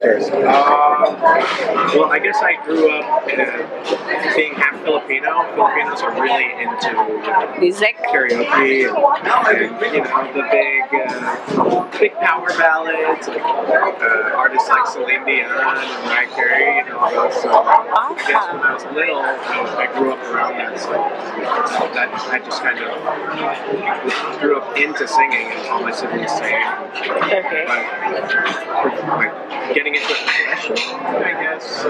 Well, I guess I grew up being half Filipino. Filipinos are really into music, karaoke, and the big power ballads, like artists like Celine Dion and Mariah Carey. So I guess when I was little, I grew up around that. So that I just kind of grew up into singing, and all my siblings sang. Okay. But like getting into it professionally, I guess. I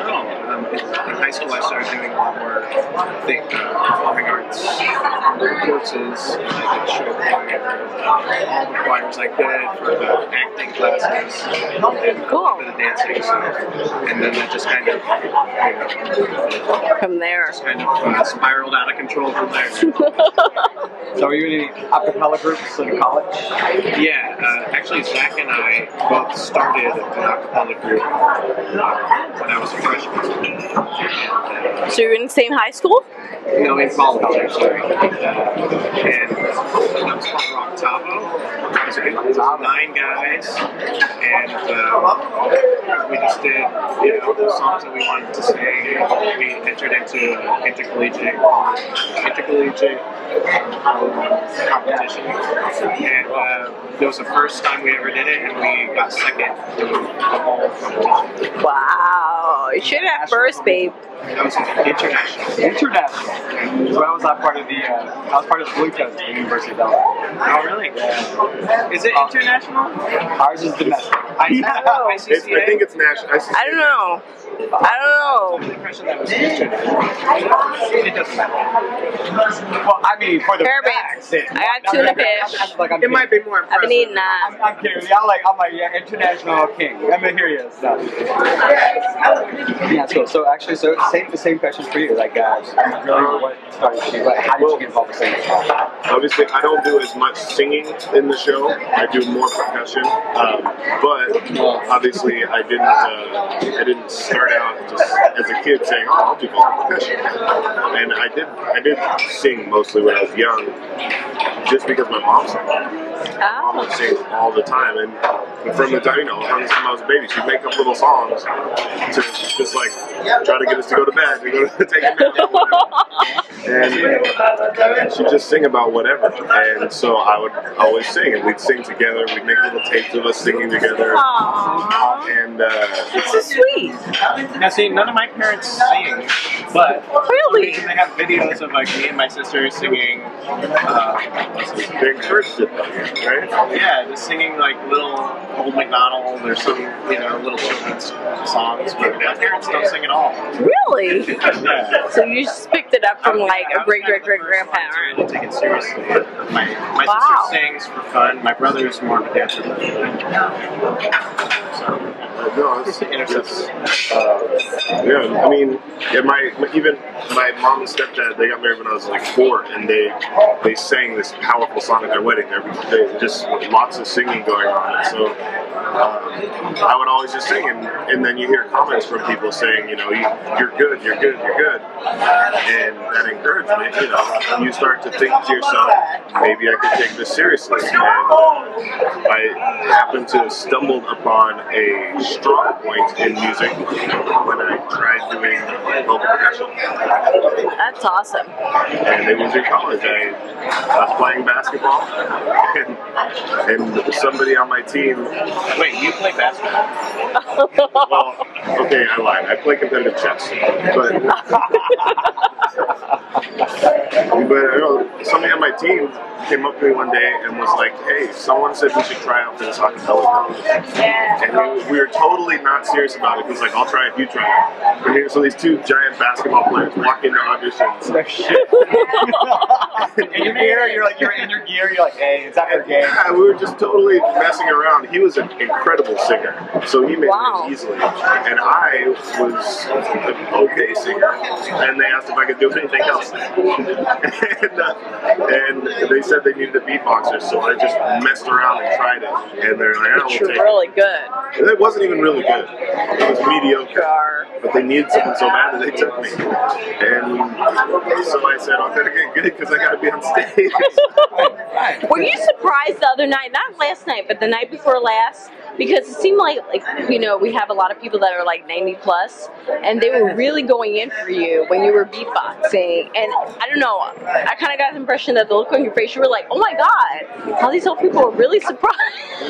don't know. In high school, I started doing a lot more performing arts courses. I did show choir, all the choirs I could for the acting classes, and a bit of dancing. So, and then that just kind of from there, spiraled out of control from there. So, were you in any acapella groups in college? Yeah, actually, Zach and I both started an acapella group when I was a freshman. So you were in the same high school? No, in college, actually. And that was called Rock Tavo. It was 9 guys, and we just did, the songs that we wanted to sing. We entered into intercollegiate competition, and it was the first time we ever did it, and we got second in the whole competition. Wow, you should have first, babe. That was international. International. So I was part of the Blue Coats at the University of Dele. Oh, really? Yeah. Is it international? Ours is domestic. I think it's national. I don't know. I have the impression that was international. It doesn't matter. Well, I mean, for the facts, I got tuna fish. It might be more impressive. I've been eating that. I'm kidding. I'm like, yeah, international king. I'm gonna hear you. So. Yeah, cool. So actually, the same question for you. Like, really, what started you? Like, how did you get involved with singing? Obviously, I don't do as much singing in the show. I do more percussion. But obviously, I didn't start out just as a kid saying, "Oh, I'll do percussion." And I did sing mostly when I was young, just because my mom sang. My mom would sing all the time, and from the time from the time I was a baby, she'd make up little songs to just like try to get us to go to bed, to go to take a nap or whatever. And she'd just sing about whatever, and so I would always sing, and we'd sing together. We'd make little tapes of us singing together. Aww. And it's so sweet. Now, see, none of my parents sing, but really, they have videos of like me and my sister singing. They encouraged it, right? Yeah, just singing like little Old MacDonald or some, little children's songs. But my parents don't sing at all. Really? Yeah. So you just picked it up from like a great grandparent. I take it seriously. My sister sings for fun. My brother's more of a dancer. No, yeah, I mean, even my mom and stepdad, they got married when I was like 4, and they sang this powerful song at their wedding. They just lots of singing going on. And so I would always just sing, and then you hear comments from people saying, you're good, you're good, you're good, and that encouragement, you start to think to yourself, maybe I could take this seriously. And I happened to stumbled upon a strong point in music when I tried doing vocal percussion. That's awesome. And it was in college. I was playing basketball, and somebody on my team. Wait, you play basketball? Well, okay, I lied. I play competitive chess, but somebody on my team came up to me one day and was like, "Hey, someone said we should try out for this acapella group." And we were totally not serious about it. He was like, "I'll try if you try." And so these 2 giant basketball players walk into auditions. In your gear, you're in your gear. You're like, "Hey, it's after the game." Yeah, we were just totally messing around. He was an incredible singer, so he made it easily. And I was an okay singer. And they asked if I could do anything else. and they said they needed a beatboxer, so I just messed around and tried it. And they're like, "Oh, we'll take really good." It wasn't even really good. It was mediocre. But they needed someone so bad that they took me. And so I said, I'm going to get good because I got to be on stage. Were you surprised the other night, not last night, but the night before last, because it seemed like we have a lot of people that are like 90 plus, and they were really going in for you when you were beatboxing. And I don't know, I kind of got the impression that the look on your face, you were like, oh my god, all these old people were really surprised.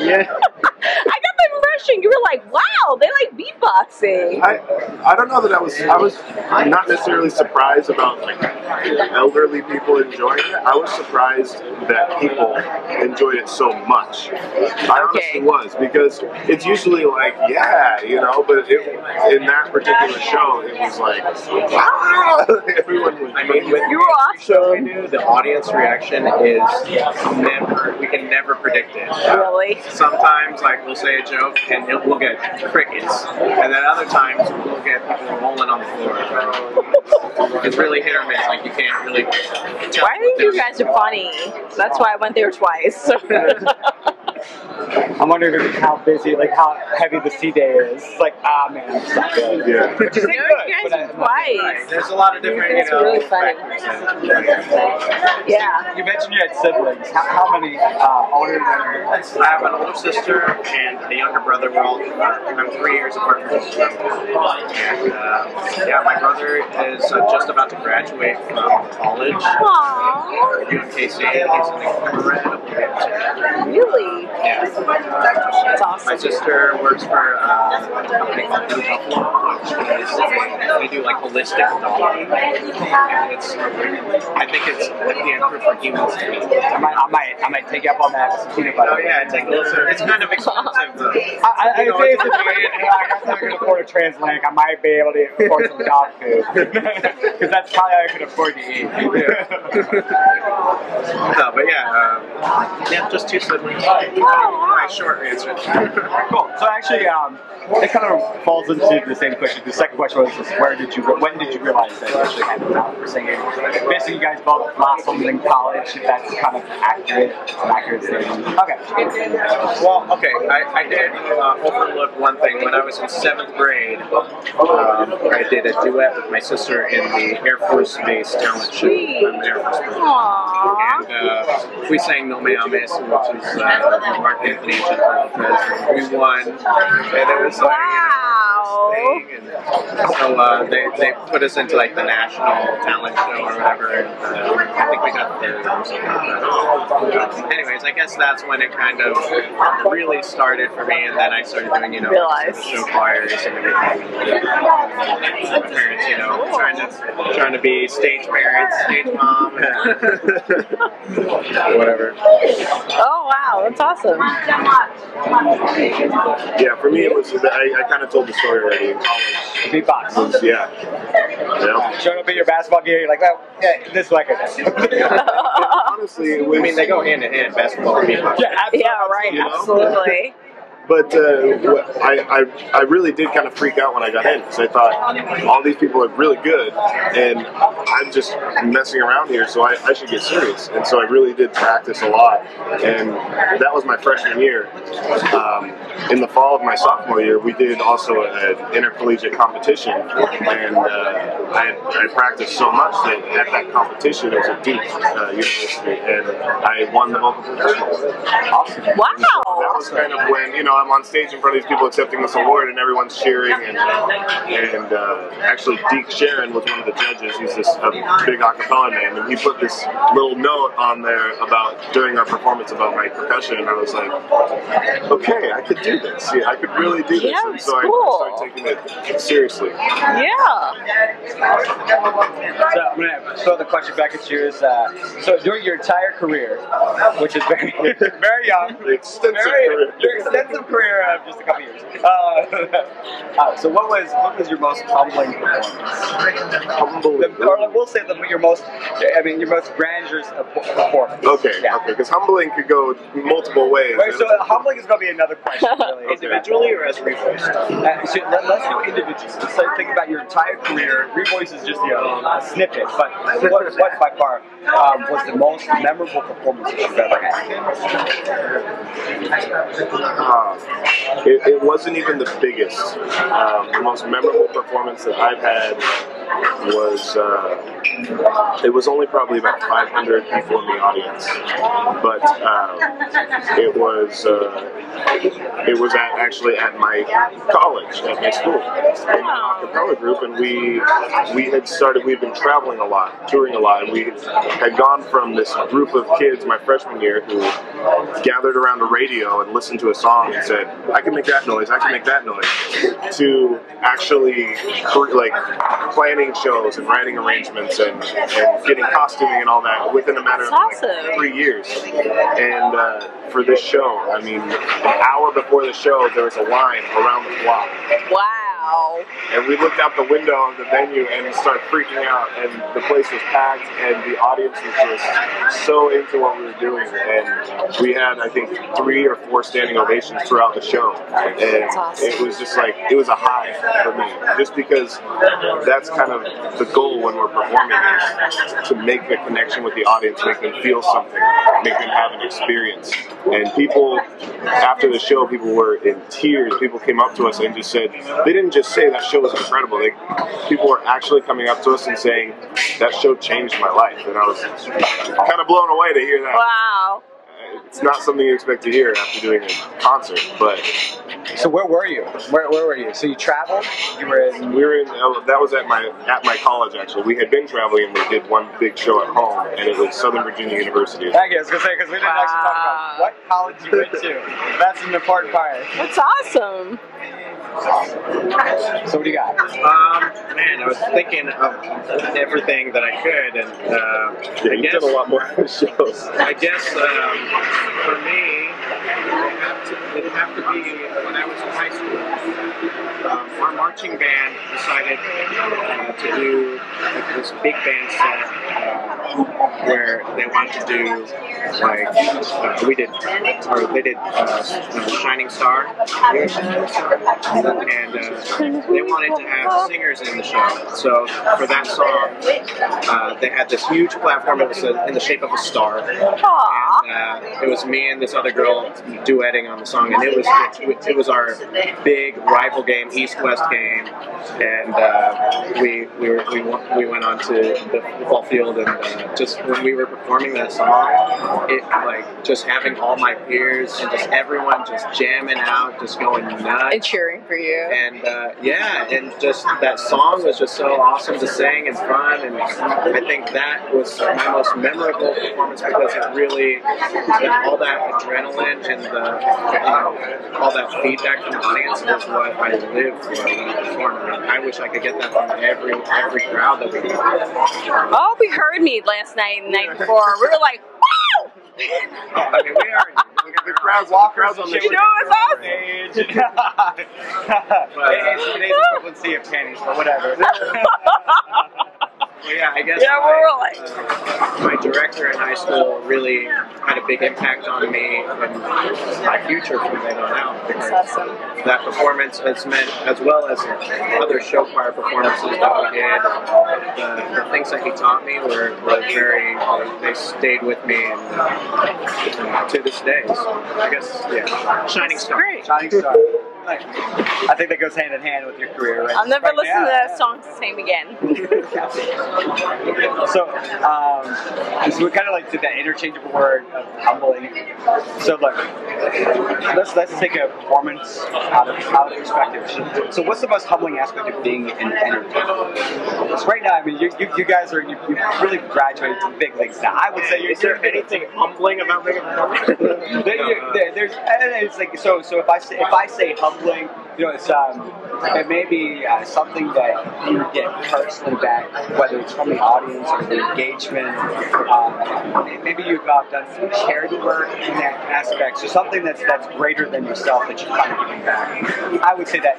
Yeah. I got the impression you were like, wow, they like beatboxing. I don't know that I was not necessarily surprised about like elderly people enjoying it. I was surprised that people enjoyed it so much. I honestly was, because it's usually like, yeah, but in that particular show, it was like, ah! Everyone was. I mean, with You were awesome. show we do, the audience reaction is we can never predict it. Really? Sometimes, like, we'll say a joke and we'll get crickets, and then other times we'll get people rolling on the floor. It's really hit or miss. Like, you can't really tell. Well, I think you guys are funny. That's why I went there twice. I'm wondering how busy, like how heavy the C day is. It's like, man, it's not good. Yeah. Which is You good, guys are twice. Right. There's a lot of different, It's really funny. factors. You mentioned you had siblings. How many older than I have an older sister and a younger brother. I'm 3 years apart from them. And yeah, my brother is just about to graduate from college. Aww. UMKC. He's an incredible dancer. Really? Yeah. That's awesome. My sister works for a company called Blue Buffalo, which is they do like holistic dog. And I think it's FDA approved for humans. I might take you up on that with some peanut butter. Oh yeah, take a listen. It's kind of expensive though. I say it's a I guess I can afford a Transatlantic. I might be able to afford some dog food. Because that's probably all I can afford to eat. No, but yeah, just 2 siblings. My short answer. Cool. So actually, it kind of falls into the same question. The second question was just when did you realize that you actually had a talent for singing? Basically, you guys both blossomed in college. If that's kind of accurate, an accurate statement. Okay. Well, okay, I did overlook one thing. When I was in 7th grade, I did a duet with my sister in the Air Force Base talent show. I'm an Air Force Base. Aww. And we sang No Me Ames, which is Mark Anthony and Jennifer Lopez. We won, and it was like, Wow. thing, and so they put us into like the national talent show or whatever, and I think we got third or something like that. Anyways, I guess that's when it kind of really started for me, and then I started doing, Realize. show choirs and everything. My parents, trying to be stage parents, stage mom, whatever. Oh wow, that's awesome. Yeah, for me it was, I kind of told the story already in college. Beatbox. Yeah. Showing up at your basketball game, you're like, well, yeah, this record. Honestly, it was, I mean, they go hand in hand, basketball and beatbox. Yeah, absolutely. Yeah, right, absolutely. But I really did kind of freak out when I got in, because I thought all these people are really good, and I'm just messing around here, so I should get serious. And so I really did practice a lot, and that was my freshman year. In the fall of my sophomore year, we did also an intercollegiate competition, and I practiced so much that at that competition, it was a Duke university, and I won the vocal professional award. Awesome. Wow. That was kind of when, I'm on stage in front of these people accepting this award, and everyone's cheering, and actually Deke Sharon was one of the judges. He's this big acapella name, and he put this little note on there during our performance about my percussion, and I was like, okay, I could do this. Yeah, I could really do this. Yeah, And so cool. I started taking it seriously. Yeah. So I'm going to throw the question back at you. So during your entire career, which is very, very young, Extensive your career. extensive career of just a couple years. So what was your most humbling performance? Or we'll say your most grandiose performance. Okay, Yeah. because humbling could go multiple ways. Right, so humbling is going to be another question, really. Individually or as REVoiced? So let's do individuals. Let's think about your entire career. REVoiced is just a snippet, but what by far was the most memorable performance that you've ever had? it wasn't even the biggest. The most memorable performance that I've had was it was only probably about 500 people in the audience, but it was actually at my college, at my school, in an a cappella group, and we've been traveling a lot, touring a lot, and we had gone from this group of kids my freshman year who gathered around a radio and listened to a song and said, I can make that noise, I can make that noise, to actually planning shows and writing arrangements and getting costuming and all that within a matter of like 3 years. And for this show, I mean, an hour before the show, there was a line around the block. Wow. And we looked out the window of the venue and started freaking out, and the place was packed, and the audience was just so into what we were doing. And we had, I think, 3 or 4 standing ovations throughout the show. And it was just like, it was a high for me, just because that's kind of the goal when we're performing, is to make the connection with the audience, make them feel something, make them have an experience. And people, after the show, people were in tears. People came up to us and just said, they didn't just say that show was incredible. People were actually coming up to us and saying, that show changed my life. And I was kind of blown away to hear that. Wow. It's not something you expect to hear after doing a concert, but... So where were you? Where were you? So you traveled? You were in... We were in... That was at my college, actually. We had been traveling, and we did one big show at home, and it was Southern Virginia University. Thank you. I was going to say, because we didn't actually talk about what college you went to. That's an important part. That's awesome. So what do you got? Man, I was thinking of everything that I could, and You did a lot more shows. I guess for me, it'd have to be when I was in high school. Our marching band decided to do this big band set where they wanted to do they did Shining Star, and they wanted to have singers in the show. So for that song, they had this huge platform. It was in the shape of a star. And it was me and this other girl duetting on the song, and it was our big rival game, East-West game, and we went on to the football field, and just when we were performing that song, it just having all my peers and just everyone just jamming out, just going nuts And cheering for you. and and just that song was just so awesome to sing and fun, and I think that was my most memorable performance because it really, all that adrenaline and all that feedback from the audience was what I lived for when I performed. I mean, I wish I could get that from every crowd that we did. Oh, we heard me last night and the night before. We were like, wow! I mean, we are. We got the crowds on the You know, it's awesome. It's today's equivalency of panties, but whatever. Well, yeah, I guess my director in high school really had a big impact on me and my future from then on out. Because that performance has meant, as well as other show choir performances that we did, the things that he taught me were very, they stayed with me and to this day. So I guess, yeah, Shining Star. Great. Shining Star. I think that goes hand in hand with your career. Right? I'll never listen to that song the same again. So we kind of like did that interchangeable word of humbling. So look, let's take a performance out of perspective. So what's the most humbling aspect of being an entertainer? Because right now, I mean, you guys are you really graduated to the big leagues now. I would say Is there anything humbling about being a performer? There's it's like so if I say humbling, you know, it may be something that you get personally back, whether it's from the audience or the engagement. Maybe you've done some charity work in that aspect, so something that's greater than yourself that you're kind of giving back. I would say that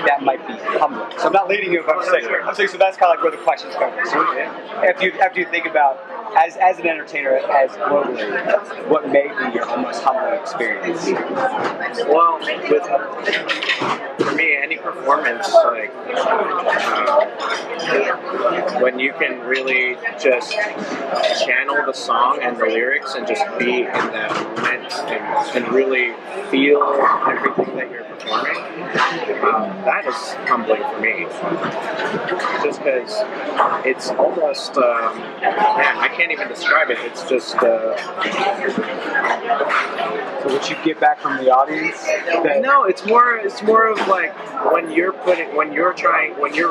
that might be humbling. So I'm not leading you, but I'm saying so that's kind of like where the questions come from. So after you think about as an entertainer, as globally, what may be your most humbling experience? Well, for me, me, any performance, like when you can really just channel the song and the lyrics and just be in that moment and really feel everything that you're performing, that is humbling for me. Just because it's almost, man, I can't even describe it. It's just. So what you get back from the audience? No, it's more of like when you're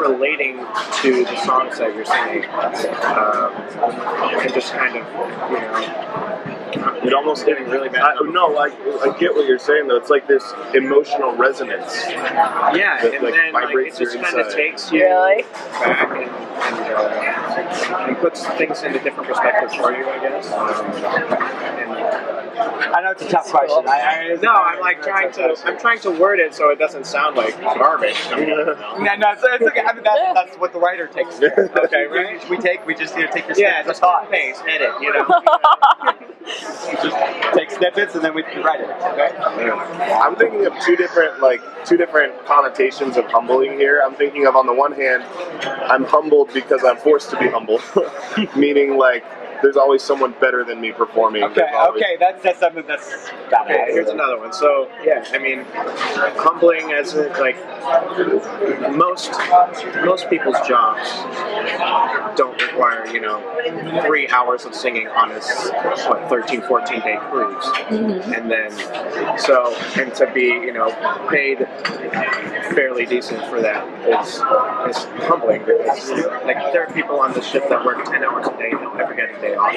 relating to the songs that you're singing, and just kind of, you know. It almost getting really bad. I get what you're saying though. It's like this emotional resonance. Yeah, that, and like, then vibrates it just your kind of inside. takes you back and puts things into different perspectives for you, I guess. I know it's a tough question. I'm trying to word it so it doesn't sound like garbage. No, it's okay. I mean, that's what the writer takes. Okay, right? We just take your Yeah, snippets just of thought. paste, edit, you know. Just take snippets and then we write it. Okay. I'm thinking of two different connotations of humbling here. I'm thinking of, on the one hand, I'm humbled because I'm forced to be humble, meaning like there's always someone better than me performing. Okay, that's something that's bad. Okay, here's another one. So, yeah, I mean, humbling as in, like, most people's jobs don't require, 3 hours of singing on a 13, 14-day cruise. Mm-hmm. And then, and to be, paid fairly decent for that is humbling, because, like, there are people on the ship that work 10 hours a day and don't ever get a day off.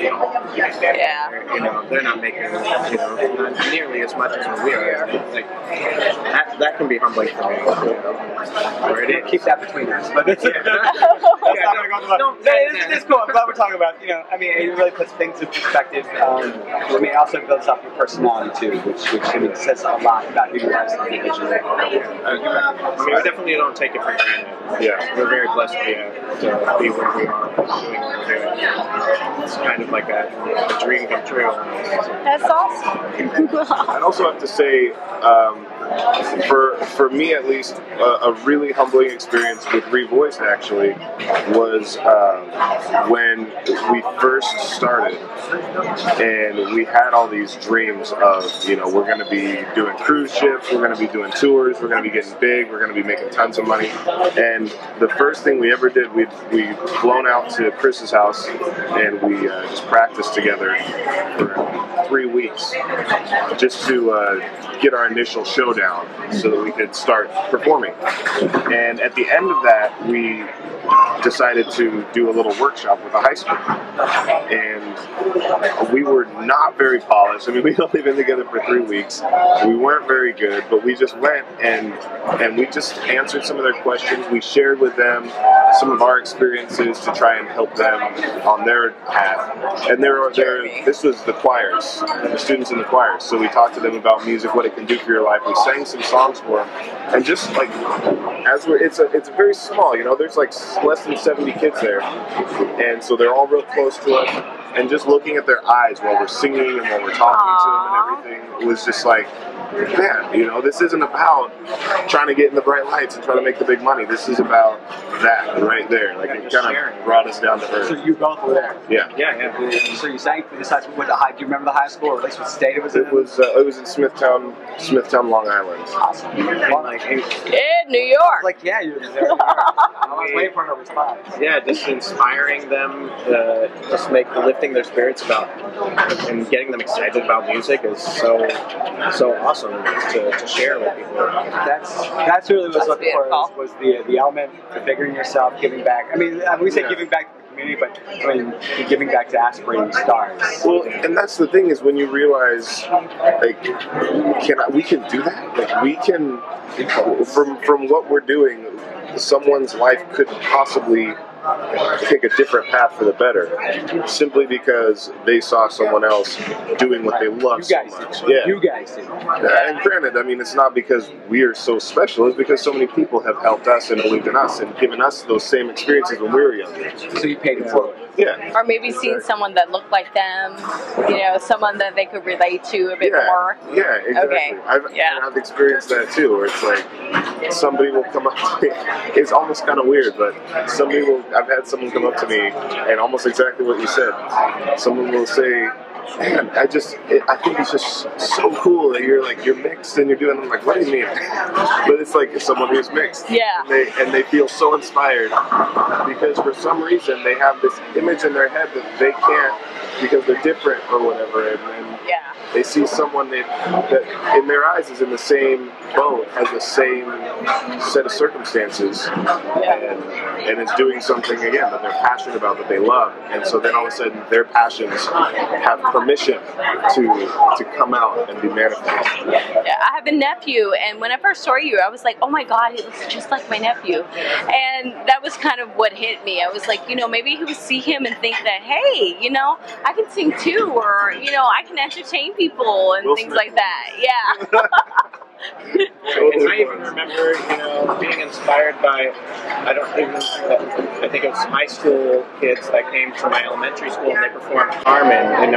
Yeah. They're not making, not nearly as much as we are. Like, that can be humbling for me. Where it is. Keep that between us. But it's It's cool. I'm glad we're talking about, I mean, it really puts things in perspective. I mean, it also builds up your personality too, which I mean, says a lot about who you are as an individual. I mean, we definitely don't take it for granted. Yeah. We're very blessed to be where we are, doing what we're doing. It's kind of like a dream come true. That's awesome. I'd also have to say, for me at least, a really humbling experience with REVoiced actually was when we first started, and we had all these dreams of, we're going to be doing cruise ships, we're going to be doing tours, we're going to be getting big, we're going to be making tons of money. And the first thing we ever did, we'd flown out to Chris's house, and we just practiced together for 3 weeks just to get our initial showdown so that we could start performing. And at the end of that, we decided to do a little workshop with a high school. And we were not very polished. I mean, we'd only been together for 3 weeks. We weren't very good, but we just went and we just answered some of their questions. We shared with them some of our experiences to try and help them on their path. And this was the choirs, the students in the choirs. So we talked to them about music, what it can do for your life. We sang some songs for them, and just like it's very small. There's like less than 70 kids there, and so they're all real close to us. And just looking at their eyes while we're singing and while we're talking to them and everything, it was just like, man, this isn't about trying to get in the bright lights and trying to make the big money. This is about that right there. Like, it kind of brought us down to earth. So you both were there. Yeah. So you sang for this high school. Do you remember the high school, or at least what state it was in? It was in Smithtown, Long Island. Awesome. In New York. Like, yeah, you were there. I was waiting for her response. Yeah, just inspiring them, just lifting their spirits about and getting them excited about music is so awesome to share with people. That's really what's looking for was the element of figuring yourself, giving back. I mean, we say giving back to the community, but I mean giving back to aspirating stars. Well, and that's the thing is when you realize, like, we can do that. Like, we can from what we're doing, someone's life could possibly take a different path for the better, simply because they saw someone else doing what they love so much. Yeah. You guys did. And granted, I mean, it's not because we are so special, it's because so many people have helped us and believed in us and given us those same experiences when we were younger. So you paid it forward. Yeah. Or maybe seeing someone that looked like them, you know, someone that they could relate to a bit more. Yeah, exactly. Okay. I've experienced that too, where it's like somebody will come up to me. It's almost kind of weird, but I've had someone come up to me and almost exactly what you said. Someone will say, man, I think it's just so cool that you're mixed and you're doing. I'm like, what do you mean? But it's like someone who's mixed. Yeah. And they feel so inspired because for some reason they have this image in their head that they can't, because they're different or whatever, and they see someone that in their eyes is in the same boat, has the same set of circumstances, and is doing something again that they're passionate about, that they love, and so then all of a sudden their passions have permission to come out and be manifested. Yeah, I have a nephew, and when I first saw you, I was like, oh my God, he looks just like my nephew. And that was kind of what hit me. I was like, you know, maybe he would see him and think that, hey, you know, I can sing too, or, you know, I can entertain people and things like that. Yeah. And I even remember, you know, being inspired by, I think it was high school kids that came to my elementary school and they performed Carmen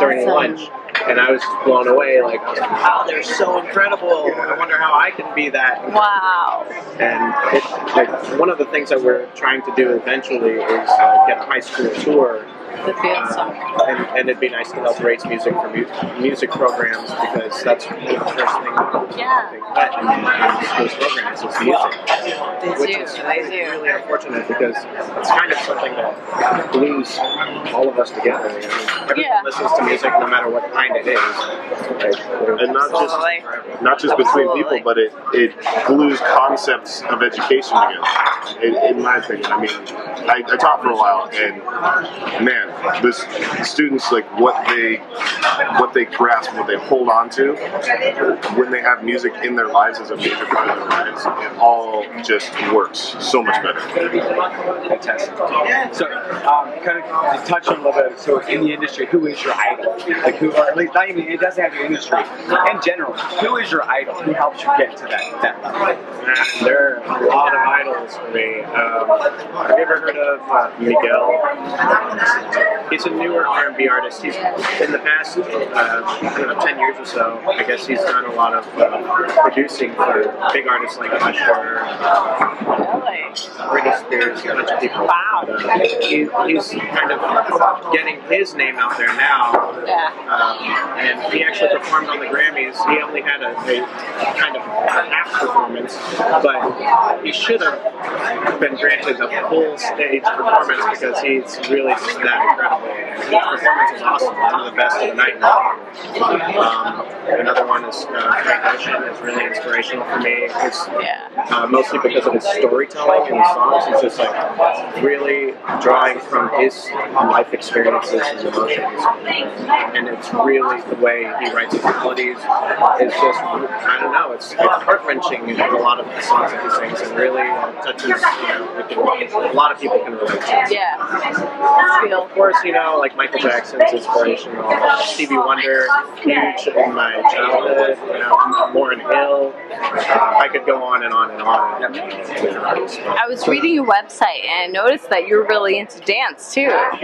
during lunch. And I was just blown away, like, wow, they're so incredible. I wonder how I can be that. Wow. And it's like one of the things that we're trying to do eventually is get a high school tour. And it'd be nice to help raise music for music programs, because that's the first thing they put in those programs is music. Which is really unfortunate, because it's kind of something that glues all of us together. I mean, everyone listens to music no matter what kind it is. And not just between people, but it glues concepts of education together. In my opinion, I mean, I taught for a while, and man, the students, like what they grasp, what they hold on to when they have music in their lives as a major part of their lives, it all just works so much better. Fantastic. So, kind of to touch on a little bit. So, in the industry, who is your idol? Like, who, or at least not even, it doesn't have to be industry. In general, who is your idol? Who helps you get to that level? There are a lot of idols for me. Have you ever heard of Miguel? He's a newer R&B artist. He's in the past, 10 years or so, I guess he's done a lot of producing for big artists like Usher, Britney Spears, a bunch of people. Wow. He's kind of getting his name out there now. And he actually performed on the Grammys. He only had a kind of half performance, but he should have been granted a full stage performance, because he's really that incredible. His performance is awesome, one of the best of the night. Another one is Frank Ocean is really inspirational for me. It's, mostly because of his storytelling in the songs. He's just like really drawing from his life experiences and emotions, and it's really the way he writes his melodies. It's just, I don't know, it's heart-wrenching in a lot of the songs that he sings, and really touches, a lot of people can relate to. Yeah. Of course, like Michael Jackson's inspirational. Stevie Wonder, huge in my childhood. Lauryn Hill. I could go on and on and on. I was reading your website and I noticed that you're really into dance too. Yeah.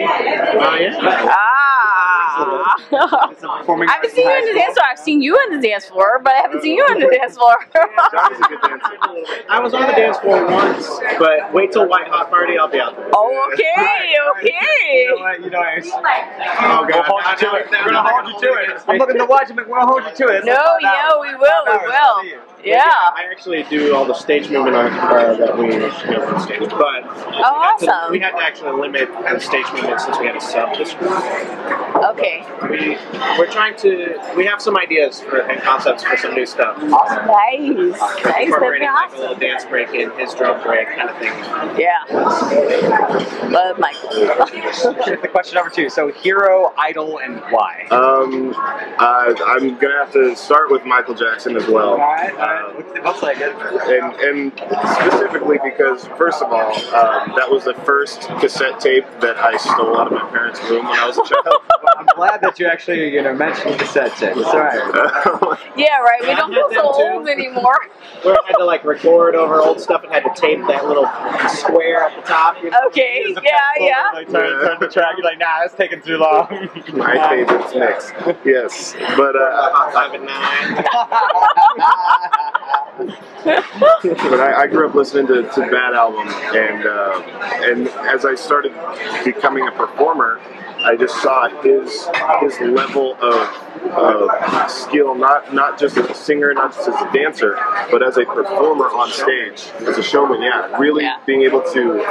I haven't seen you on the dance floor. I've seen you on the dance floor, but I haven't seen you on the dance floor. I was on the dance floor once, but wait till White Hot Party, I'll be out there. Oh, okay. You know what? Oh, God. We'll hold you to it. We're going to hold you to it. I'm looking to watch it, but we're going to hold you to it. No, we will. Yeah. I actually do all the stage movement that we on stage, but awesome. We had to actually limit the stage movement since we had a sub this week. Okay. We're trying to. We have some ideas and concepts for some new stuff. Awesome. Nice. Incorporating like a little dance break in his drum break kind of thing. Yeah. Love Michael. The question number 2. So, hero, idol, and why? I'm gonna have to start with Michael Jackson as well. Looks like it. And specifically because, first of all, that was the first cassette tape that I stole out of my parents' room when I was a child. Well, I'm glad that you actually mentioned cassette tape. It's all right. Yeah, right. We don't feel so old anymore. Where I had to like record over old stuff and had to tape that little square at the top. Okay, yeah. Like, turn the track. You're like, nah, that's taking too long. My favorite mix. Yes, but 5 and 9. but I grew up listening to Bad Album, and as I started becoming a performer, I just saw his level of skill, not just as a singer, not just as a dancer, but as a performer on stage, as a showman. Really being able to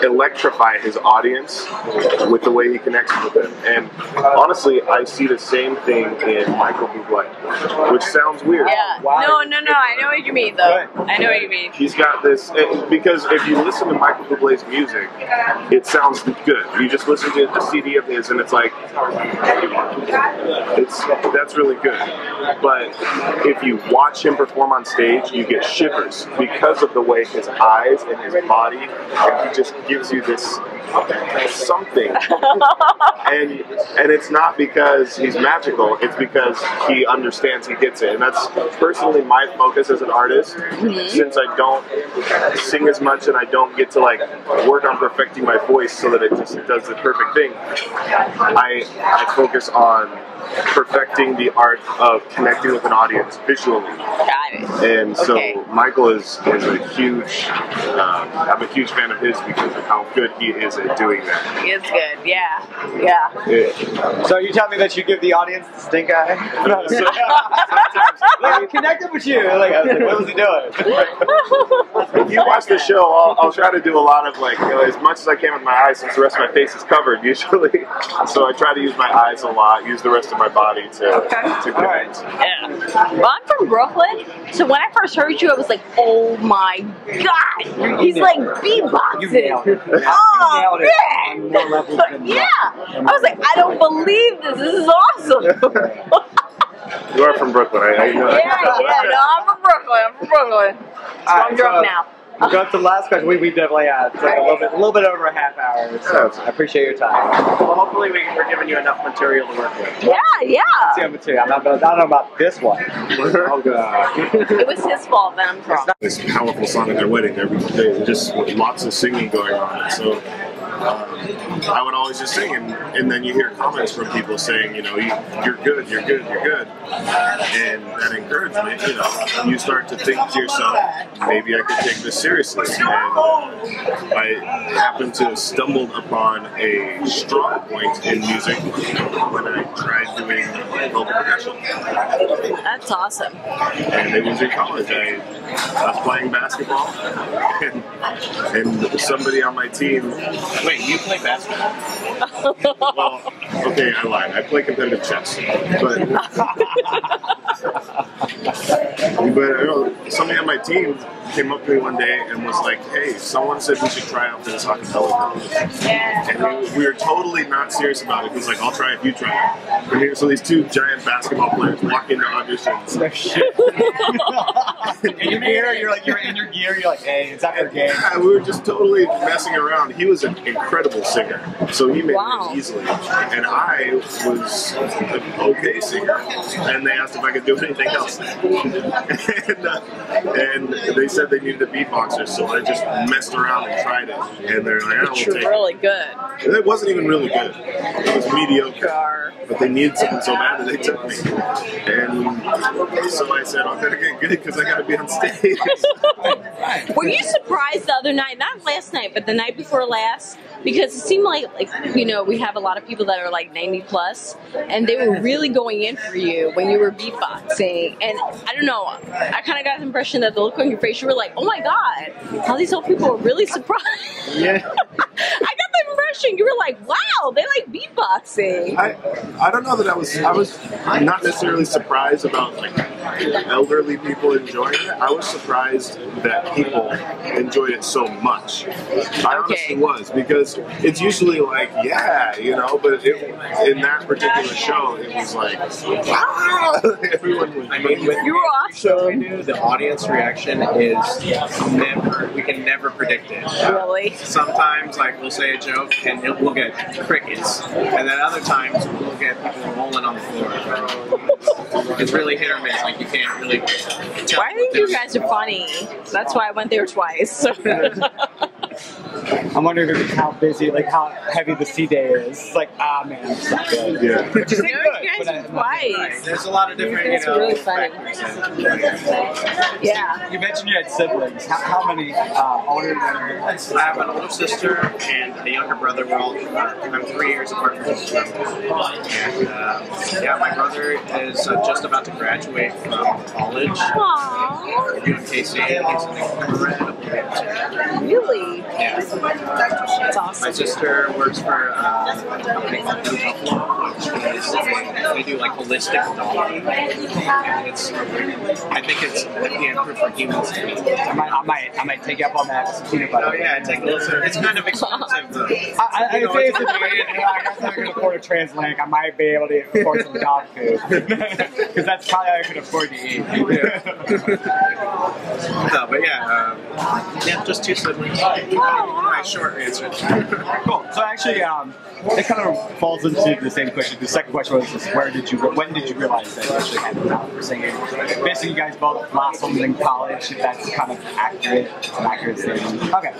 electrify his audience with the way he connects with them. And honestly, I see the same thing in Michael Bublé, which sounds weird. Yeah. No. I know what you mean, though. I know what you mean. He's got this, because if you listen to Michael Bublé's music, it sounds good. You just listen to the CD of his, and it's like, that's really good. But if you watch him perform on stage, you get shivers because of the way his eyes and his body, and he just gives you this something. and it's not because he's magical, it's because he understands, he gets it. And that's personally my focus as an artist, since I don't sing as much and I don't get to like work on perfecting my voice so that it just does the perfect thing. I focus on perfecting the art of connecting with an audience visually. Got it. And so Michael is a huge, I'm a huge fan of his because of how good he is at doing that. He is good, yeah. So you tell me that you give the audience the stink eye? I'm connected with you. Like, I was like, what was he doing? If you watch the show, I'll try to do a lot of like, as much as I can with my eyes, since the rest of my face is covered usually. So I try to use my eyes a lot, use the rest of my body to connect. Yeah. Well, I'm from Brooklyn, so when I first heard you, I was like, oh my god, he's like beatboxing. You nailed it. Oh, man. On more levels than I was like, I don't believe this. This is awesome. You are from Brooklyn, I know. No, I'm from Brooklyn. So I'm drunk now. We'll go up to the last question. We definitely it's like a little bit over a half hour. So I appreciate your time. Well, hopefully we're giving you enough material to work with. Yeah. I don't know about this one. Oh god. It was his fault that I'm drunk. This powerful song at their wedding every day, just lots of singing going on. So I would always just sing, and then you hear comments from people saying, you know, you're good, and that encouragement, you know, you start to think to yourself, maybe I could take this seriously. And I happened to have stumbled upon a strong point in music when I tried doing vocal percussion. That's awesome. And it was in college. I was playing basketball, and somebody on my team. Wait, you play basketball? Well, okay, I lied. I play competitive chess, but somebody on my team came up to me one day and was like, "Hey, someone said we should try out for this acapella group." And we were totally not serious about it. He was like, "I'll try if you try it." And so these two giant basketball players walk into auditions. In your gear, you're in your gear. You're like, hey, it's after the game. Yeah, we were just totally messing around. He was an incredible singer, so he made it easily. And I was an okay singer. And they asked if I could do anything else. and they said they needed a beatboxer, so I just messed around and tried it. And they're like, But you're really good. It wasn't even really good. It was mediocre. But they needed someone so bad that they took me. And so I said, I'm going to get good because I got to be on stage. Were you surprised the other night, not last night, but the night before last? Because it seemed like you know, we have a lot of people that are like 90 plus, and they were really going in for you when you were beatboxing. And I don't know, I kind of got the impression that the look on your face, you were like, oh my god, all these old people were really surprised. Yeah. I got the impression impression. You were like, wow, they like beatboxing. I don't know that I was not necessarily surprised about like elderly people enjoying it. I was surprised that people enjoyed it so much. I honestly was, because it's usually like, yeah, you know, but in that particular show, it was like, wow, everyone was. I mean, with You were show we awesome. do, the audience reaction is we can never predict it. Really? Sometimes, like, we'll say a joke and we'll get crickets, and then other times we'll get people rolling on the floor. It's really hit or miss. Like, you can't really tell. Well, I think you guys are funny. That's why I went there twice. I'm wondering how busy, like how heavy the C day is. It's like, man, it's not good. Yeah. Which is No, good. you guys but are Right. twice. There's a lot of different, That's really funny. factors. Yeah. You mentioned you had siblings. How many older than I have an older sister and a younger brother. We're all I'm 3 years apart from each other. And yeah, my brother is just about to graduate from college. Aww. UMKC. He's an incredible dancer. Really? Yeah. That's My awesome. sister works for a company called Dele, which is they do like holistic dolling. And I think it's improved for humans. I might take you up on that peanut butter. Oh yeah, take a listen. It's kind of expensive though. I You know, say it's- I guess I can afford a Translink. I might be able to afford some dog food. Because that's probably all I can afford to eat. No, but yeah, just 2 siblings. My short answer. Cool. So actually, it kind of falls into the same question. The second question was just when did you realize that you actually had a talent for singing? Basically, you guys both blossomed in college. If that's kind of accurate, an accurate statement. Okay.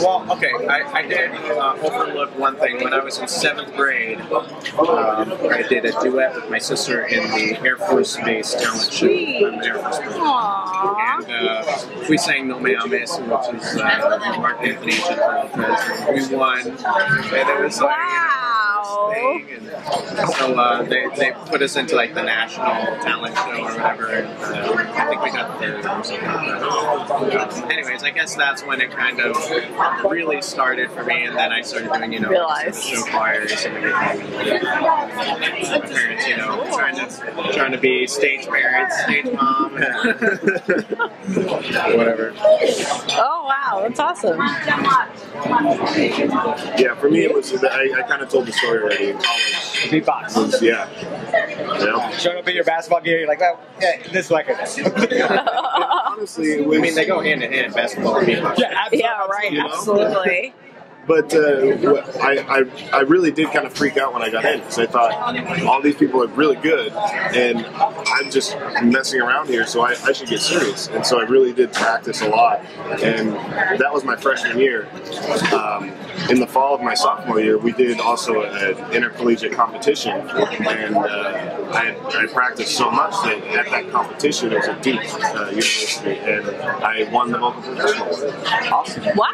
Well, okay, I did overlook one thing. When I was in 7th grade, I did a duet with my sister in the Air Force Base talent show. I'm an Air Force Base. Aww. And we sang No Me Ames, which is Mark Anthony and Jennifer Lopez. We won, and it was like, Wow. thing, and so they put us into like the national talent show or whatever, and I think we got 3rd or something like that. Anyways, I guess that's when it kind of really started for me, and then I started doing, Realized. show choirs and everything. My parents, trying to be stage parents, stage mom, whatever. Oh, wow. That's awesome. Yeah, for me it was. I kind of told the story already in college. Beatbox. Yeah. Showing up in your basketball gear, you're like, well, yeah, this is what I could. Honestly, it was, I mean, they go hand in hand, basketball and beatbox. Yeah, absolutely. Yeah, right. You know? Absolutely. But I really did kind of freak out when I got in, because I thought all these people are really good and I'm just messing around here, so I should get serious. And so I really did practice a lot, and that was my freshman year. In the fall of my sophomore year, we did also an intercollegiate competition, and I practiced so much that at that competition, it was at Duke University, and I won the local professional award. Awesome. Wow.